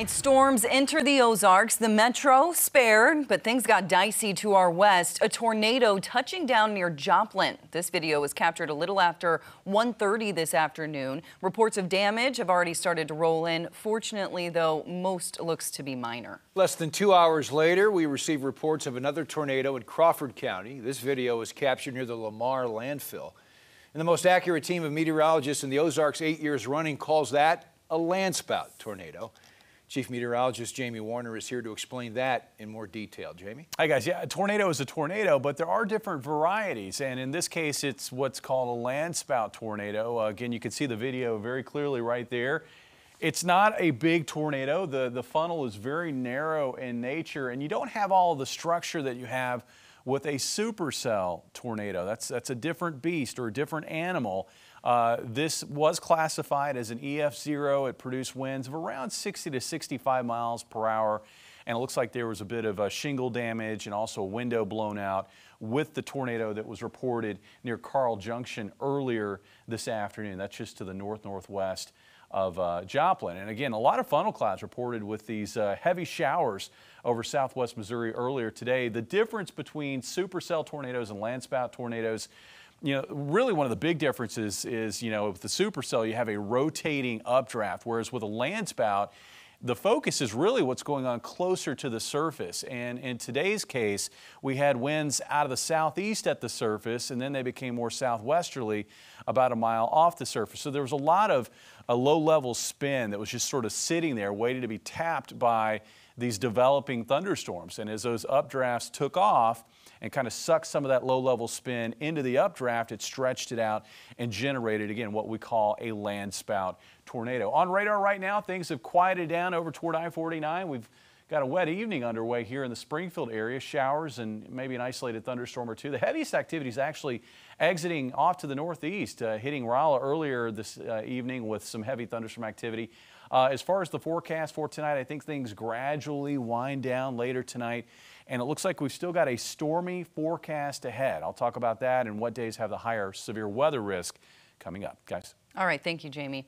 Storms enter the Ozarks. The metro spared, but things got dicey to our west. A tornado touching down near Joplin. This video was captured a little after 1:30 this afternoon. Reports of damage have already started to roll in. Fortunately, though, most looks to be minor. Less than 2 hours later, we received reports of another tornado in Crawford County. This video was captured near the Lamar landfill. And the most accurate team of meteorologists in the Ozarks 8 years running calls that a Landspout tornado. Chief Meteorologist Jamie Warner is here to explain that in more detail. Jamie? Hi guys, yeah, a tornado is a tornado, but there are different varieties, and in this case it's what's called a landspout tornado. Again, you can see the video very clearly right there. It's not a big tornado. The funnel is very narrow in nature, and you don't have all the structure that you have with a supercell tornado. That's a different beast or a different animal. This was classified as an EF0. It produced winds of around 60 to 65 miles per hour. And it looks like there was a bit of shingle damage and also a window blown out with the tornado that was reported near Carl Junction earlier this afternoon. That's just to the northwest of Joplin. And again, a lot of funnel clouds reported with these heavy showers over southwest Missouri earlier today. The difference between supercell tornadoes and landspout tornadoes, really one of the big differences is, with the supercell, you have a rotating updraft, whereas with a landspout, the focus is really what's going on closer to the surface. And in today's case, we had winds out of the southeast at the surface, and then they became more southwesterly about a mile off the surface. So there was a lot of a low-level spin that was just sort of sitting there waiting to be tapped by these developing thunderstorms. And as those updrafts took off and kind of sucked some of that low-level spin into the updraft, it stretched it out and generated, again, what we call a landspout tornado. On radar right now, things have quieted down over toward I-49. We've got a wet evening underway here in the Springfield area, showers and maybe an isolated thunderstorm or two. The heaviest activity is actually exiting off to the northeast, hitting Rolla earlier this evening with some heavy thunderstorm activity. As far as the forecast for tonight, I think things gradually wind down later tonight, and it looks like we've still got a stormy forecast ahead. I'll talk about that and what days have the higher severe weather risk coming up, guys. All right, thank you, Jamie.